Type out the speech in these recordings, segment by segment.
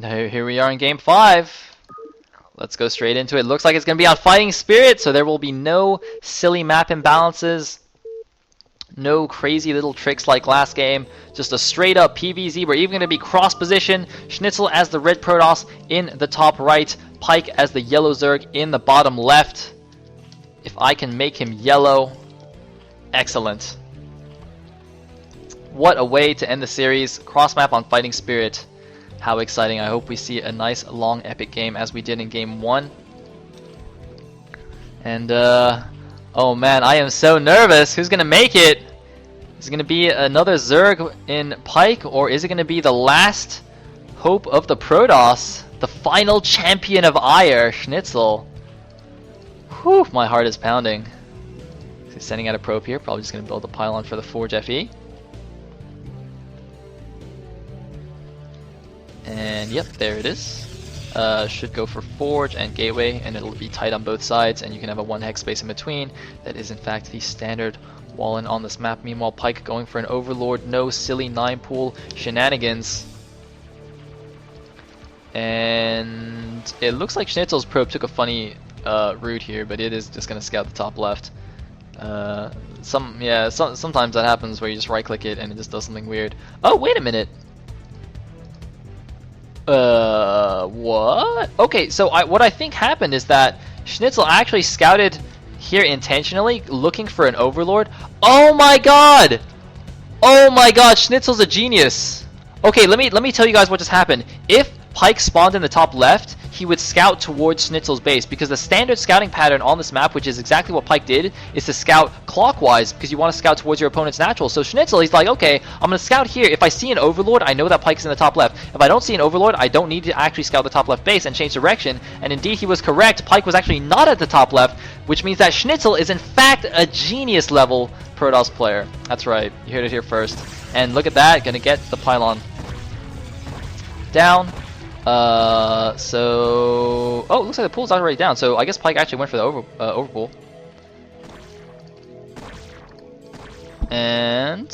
Now here we are in game 5. Let's go straight into it. Looks like it's going to be on Fighting Spirit, so there will be no silly map imbalances. No crazy little tricks like last game. Just a straight up PvZ. We're even going to be cross position. SneazeL as the red Protoss in the top right. Pike as the yellow Zerg in the bottom left. If I can make him yellow, excellent. What a way to end the series. Cross map on Fighting Spirit. How exciting. I hope we see a nice long epic game as we did in game 1. And oh man, I am so nervous. Who's gonna make it? Is it gonna be another Zerg in Pike, or is it gonna be the last hope of the Protoss, the final champion of Ire, SneazeL? Whew, my heart is pounding. He's sending out a probe here, probably just gonna build a pylon for the Forge FE. And yep, there it is. Should go for Forge and Gateway, and it'll be tight on both sides, and you can have a 1 hex space in between. That is in fact the standard wall-in on this map. Meanwhile, Pike going for an Overlord, no silly 9-pool shenanigans. And it looks like SneazeL's probe took a funny route here, but it is just going to scout the top left. Sometimes that happens where you just right-click it and it just does something weird. Oh, wait a minute! What? Okay, so what I think happened is that SneazeL actually scouted here intentionally, looking for an Overlord. Oh my god! Oh my god, SneazeL's a genius! Okay, let me tell you guys what just happened. If Pike spawned in the top left, he would scout towards SneazeL's base, because the standard scouting pattern on this map, which is exactly what Pike did, is to scout clockwise, because you want to scout towards your opponent's natural. So SneazeL, he's like, okay, I'm going to scout here. If I see an Overlord, I know that Pike's in the top left. If I don't see an Overlord, I don't need to actually scout the top left base and change direction. And indeed, he was correct. Pike was actually not at the top left, which means that SneazeL is in fact a genius level Protoss player. That's right, you heard it here first. And look at that, gonna get the pylon down. Oh, it looks like the pool's already down, so I guess Pike actually went for the overpool. And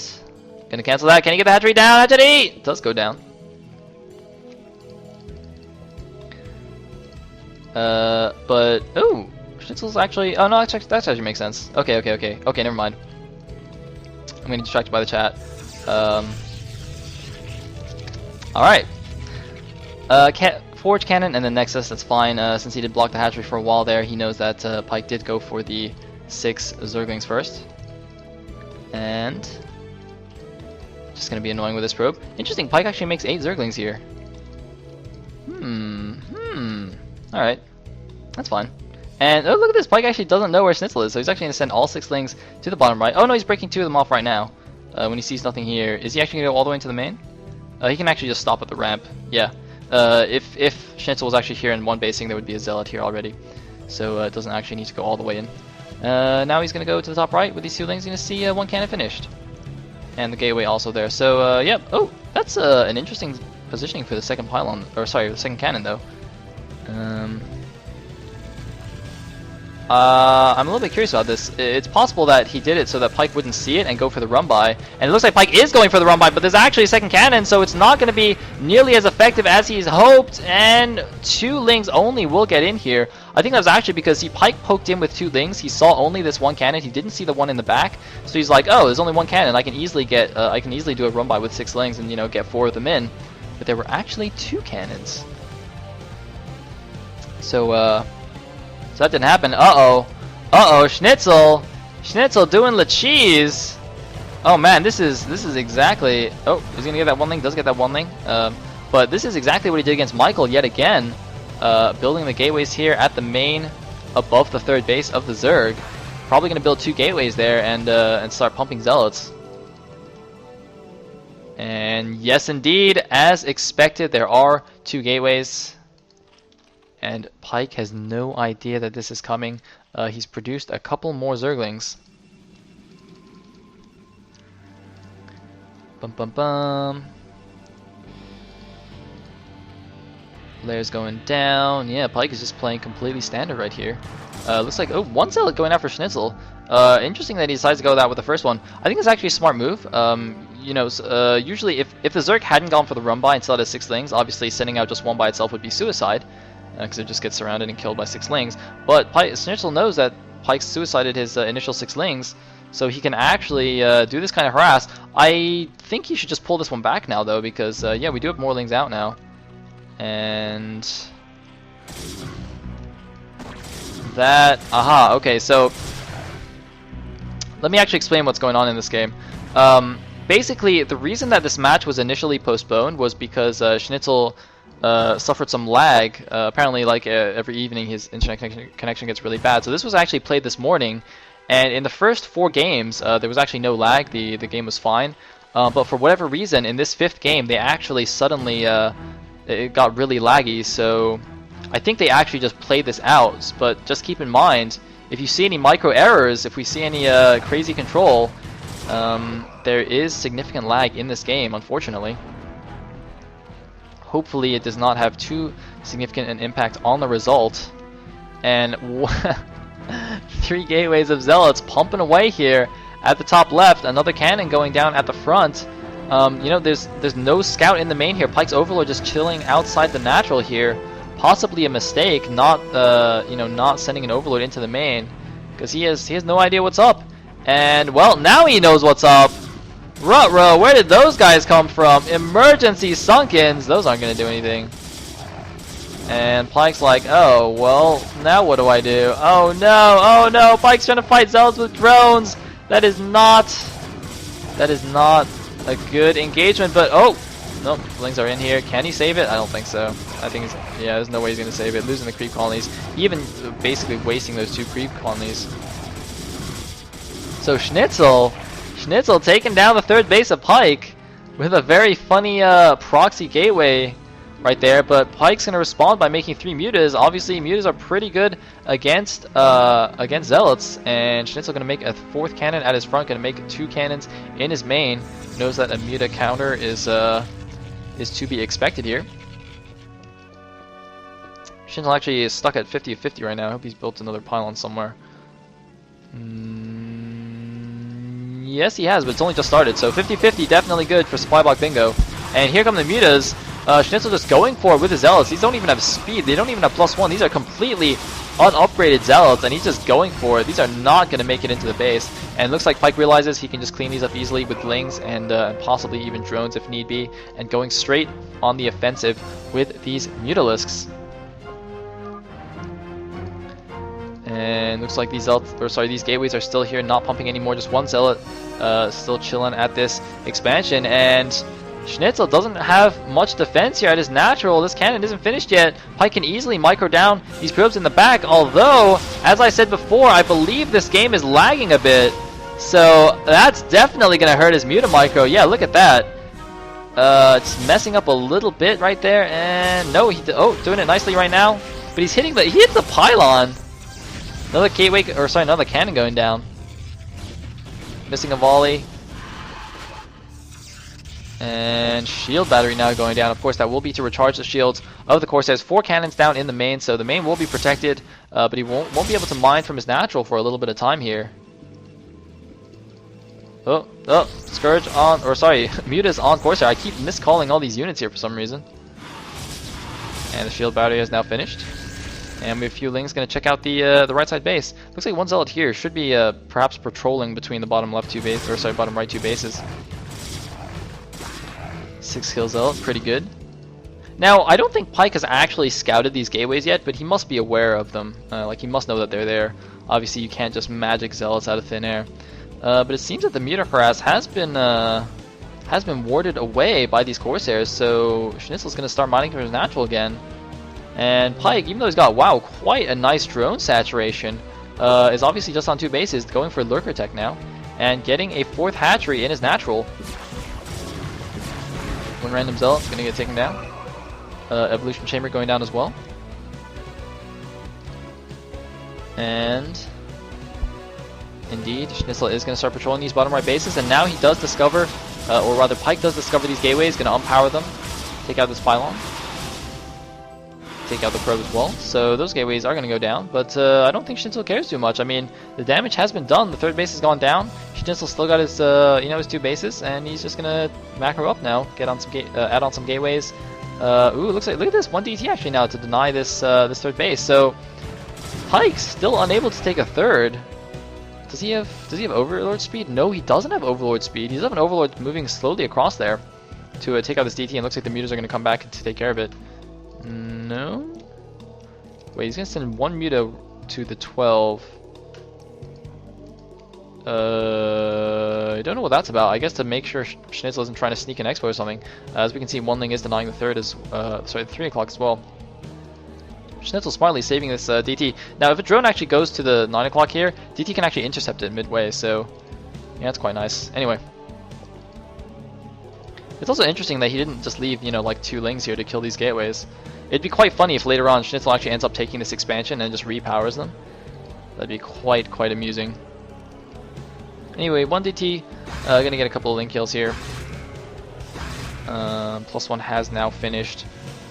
gonna cancel that. Can you get the hatchery down? Hatchery! It does go down. But oh, SneazeL's actually. Oh no, that actually makes sense. Okay, never mind. I'm getting distracted by the chat. All right. Forge Cannon and then Nexus, that's fine. Since he did block the hatchery for a while there, he knows that Pike did go for the 6 Zerglings first. And just gonna be annoying with this probe. Interesting, Pike actually makes 8 Zerglings here. Alright. That's fine. And oh, look at this, Pike actually doesn't know where SneazeL is, so he's actually gonna send all 6 Lings to the bottom right. Oh no, he's breaking 2 of them off right now. When he sees nothing here. Is he actually gonna go all the way into the main? He can actually just stop at the ramp. Yeah. If SneazeL was actually here in one basing, there would be a Zealot here already. So it doesn't actually need to go all the way in. Now he's going to go to the top right with these 2 Lings. He's going to see 1 cannon finished. And the gateway also there. So, yep. Oh, that's an interesting positioning for the second pylon. Or, sorry, the second cannon, though. I'm a little bit curious about this. It's possible that he did it so that Pike wouldn't see it and go for the run by. And it looks like Pike is going for the run by, but there's actually a second cannon, so it's not going to be nearly as effective as he's hoped. And 2 Lings only will get in here. I think that was actually because Pike poked in with 2 Lings. He saw only this 1 cannon. He didn't see the one in the back, so he's like, "Oh, there's only 1 cannon. I can easily get. I can easily do a run by with 6 Lings and get 4 of them in." But there were actually 2 cannons. So that didn't happen. Uh-oh, SneazeL doing the cheese. Oh man, this is exactly. Oh, he's gonna get that 1 Ling. Does get that 1 Ling. But this is exactly what he did against Michael yet again. Building the gateways here at the main, above the 3rd base of the Zerg. Probably gonna build 2 gateways there and start pumping Zealots. And yes, indeed, as expected, there are 2 gateways. And Pike has no idea that this is coming. He's produced a couple more Zerglings. Bum bum bum. Layers going down. Yeah, Pike is just playing completely standard right here. Looks like, oh, 1 Zealot going after SneazeL. Interesting that he decides to go that with the first one. I think it's actually a smart move. you know, usually if the Zerg hadn't gone for the run by and still had 6 Lings, obviously sending out just one by itself would be suicide, because it just gets surrounded and killed by 6 Lings. But SneazeL knows that Pike suicided his initial 6 Lings, so he can actually do this kind of harass. I think he should just pull this one back now, though, because yeah, we do have more Lings out now. And that, aha, okay, so let me actually explain what's going on in this game. Basically, the reason that this match was initially postponed was because SneazeL suffered some lag. Apparently, like every evening, his internet connection gets really bad. So this was actually played this morning, and in the first 4 games, there was actually no lag. The game was fine. But for whatever reason, in this 5th game, they actually suddenly it got really laggy. So I think they actually just played this out. But just keep in mind, if you see any micro errors, if we see any crazy control, there is significant lag in this game, unfortunately. Hopefully it does not have too significant an impact on the result. And 3 gateways of Zealots pumping away here at the top left. Another cannon going down at the front. You know, there's no scout in the main here. Pike's Overlord just chilling outside the natural here. Possibly a mistake, not you know, not sending an Overlord into the main, because he has no idea what's up. And well, now he knows what's up. Ro8, where did those guys come from? Emergency Sunkens. Those aren't gonna do anything. And Pike's like, oh well, now what do I do? Oh no, Pike's trying to fight Zealots with drones. That is not a good engagement. But oh. Nope, Lings are in here. Can he save it? I don't think so. I think he's, yeah, there's no way he's going to save it. Losing the creep colonies. Even basically wasting those 2 creep colonies. So SneazeL taking down the 3rd base of Pike with a very funny proxy gateway right there. But Pike's going to respond by making 3 mutas. Obviously, mutas are pretty good against Zealots. And SneazeL going to make a 4th cannon at his front. Going to make 2 cannons in his main. Knows that a muta counter is to be expected here. SneazeL actually is stuck at 50-50 right now. I hope he's built another pylon somewhere. Yes, he has, but it's only just started. So 50-50, definitely good for supply block bingo. And here come the mutas. SneazeL just going for it with his Zealots. These don't even have speed. They don't even have +1. These are completely unupgraded Zealots, and he's just going for it. These are not going to make it into the base. And it looks like Pike realizes he can just clean these up easily with Lings and possibly even drones if need be, and going straight on the offensive with these Mutalisks. And looks like these Zealots, or sorry, these gateways are still here, not pumping anymore. Just 1 Zealot still chilling at this expansion, and SneazeL doesn't have much defense here at his natural. This cannon isn't finished yet. Pike can easily micro down these probes in the back, although, as I said before, I believe this game is lagging a bit. So that's definitely going to hurt his muta micro. Yeah, look at that. It's messing up a little bit right there, and no, doing it nicely right now. But he hits the pylon. Another gateway, or sorry, another cannon going down. Missing a volley. And shield battery now going down. Of course, that will be to recharge the shields of the Corsairs. 4 cannons down in the main, so the main will be protected, but he won't be able to mine from his natural for a little bit of time here. Oh, Scourge on, or sorry, Muta's on Corsair. I keep miscalling all these units here for some reason. And the shield battery is now finished. And we have a few Lings going to check out the right side base. Looks like 1 Zealot here should be perhaps patrolling between the bottom left 2 bases, or sorry, bottom right 2 bases. 6 kill Zealot, pretty good. Now, I don't think Pike has actually scouted these gateways yet, but he must be aware of them. Like, he must know that they're there. Obviously, you can't just magic Zealots out of thin air. But it seems that the muta harass has been warded away by these Corsairs, so SneazeL's going to start mining for his natural again. And Pike, even though he's got, wow, quite a nice drone saturation, is obviously just on 2 bases, going for Lurker Tech now, and getting a 4th hatchery in his natural. 1 random Zealot's going to get taken down. Evolution Chamber going down as well. And indeed, SneazeL is going to start patrolling these bottom right bases, and now he does discover, or rather Pike does discover these gateways, going to unpower them, take out this pylon, take out the probe as well. So those gateways are going to go down, but I don't think SneazeL cares too much. I mean, the damage has been done, the 3rd base has gone down, Schnitzel still got his, his 2 bases, and he's just gonna macro up now. Get on some add on some gateways. Ooh, look at this 1 DT actually now to deny this this 3rd base. So Pike's still unable to take a 3rd. Does he have Overlord speed? No, he doesn't have Overlord speed. He does have an Overlord moving slowly across there to take out this DT, and looks like the mutas are gonna come back to take care of it. No. Wait, he's gonna send 1 muta to the 12. I don't know what that's about. I guess to make sure Schnitzel isn't trying to sneak an expo or something. As we can see, 1 Ling is denying the 3rd as sorry, 3 o'clock as well. Schnitzel smartly saving this DT. Now, if a drone actually goes to the 9 o'clock here, DT can actually intercept it midway. So, yeah, that's quite nice. Anyway, it's also interesting that he didn't just leave, like 2 Lings here to kill these gateways. It'd be quite funny if later on Schnitzel actually ends up taking this expansion and just repowers them. That'd be quite amusing. Anyway, 1 DT, gonna get a couple of Link kills here. +1 has now finished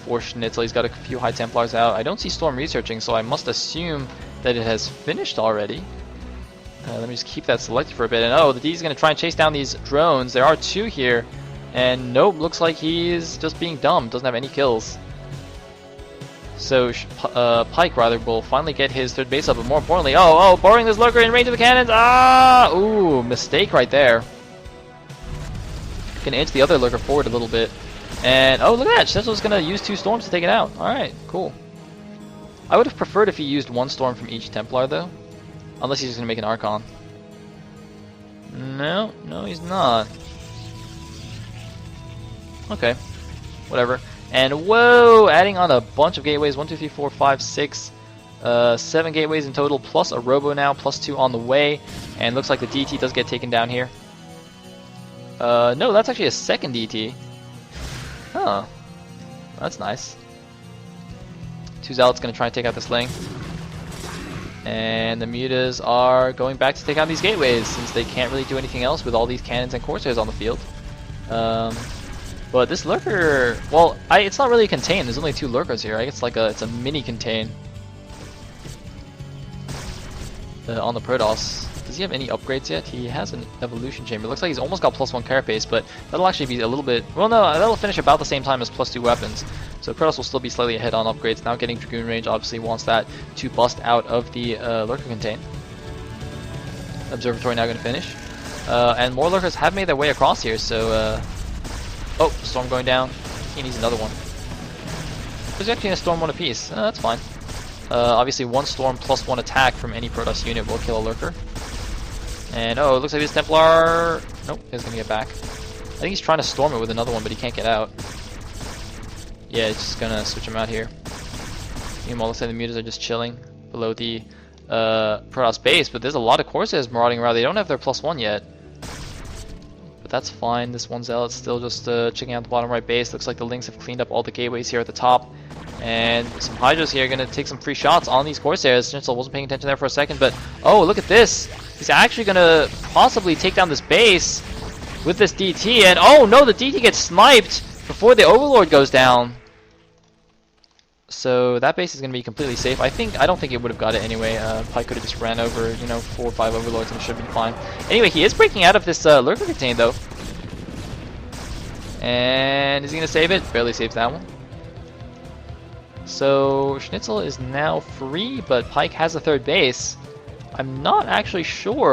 for Schnitzel. He's got a few High Templars out. I don't see Storm researching, so I must assume that it has finished already. Let me just keep that selected for a bit. And oh, the D's gonna try and chase down these drones. There are 2 here, and nope, looks like he's just being dumb. Doesn't have any kills. So Pike rather will finally get his 3rd base up, but more importantly, borrowing this lurker in range of the cannons. Ooh, mistake right there. Gonna inch the other lurker forward a little bit, and oh, look at that! Schnitzel's gonna use 2 storms to take it out. All right, cool. I would have preferred if he used 1 storm from each Templar though, unless he's just gonna make an Archon. No, he's not. Okay, whatever. And whoa, adding on a bunch of gateways, 1, 2, 3, 4, 5, 6, 7 gateways in total, plus a robo now, +2 on the way, and looks like the DT does get taken down here. No, that's actually a 2nd DT. Huh, that's nice. 2 Zealots gonna try and take out this Ling. And the mutas are going back to take out these gateways, since they can't really do anything else with all these cannons and Corsairs on the field. But this lurker, well, it's not really a contain. There's only 2 lurkers here. I guess it's a mini contain on the Protoss. Does he have any upgrades yet? He has an evolution chamber. Looks like he's almost got +1 carapace, but that'll actually be a little bit. Well, no, that'll finish about the same time as +2 weapons. So Protoss will still be slightly ahead on upgrades. Now getting Dragoon range, obviously wants that to bust out of the lurker contain. Observatory now going to finish, and more lurkers have made their way across here. So. Oh, storm going down. He needs another one. There's actually a storm 1 apiece. That's fine. Obviously 1 storm +1 attack from any Protoss unit will kill a lurker. And oh, it looks like this Templar. Nope, he's gonna get back. I think he's trying to storm it with another one, but he can't get out. Yeah, he's just gonna switch him out here. Meanwhile, looks like the mutas are just chilling below the Protoss base, but there's a lot of Corsairs marauding around. They don't have their +1 yet. That's fine. This 1 Zealot's still just checking out the bottom right base. Looks like the Lings have cleaned up all the gateways here at the top. And some Hydras here are going to take some free shots on these Corsairs. Schnitzel wasn't paying attention there for a second, but oh, look at this. He's actually going to possibly take down this base with this DT. And oh no, the DT gets sniped before the Overlord goes down. So that base is going to be completely safe. I don't think it would have got it anyway. Pike could have just ran over, 4 or 5 Overlords and it should have been fine. Anyway, he is breaking out of this lurker contain though. And is he going to save it? Barely saves that one. So Schnitzel is now free, but Pike has a 3rd base. I'm not actually sure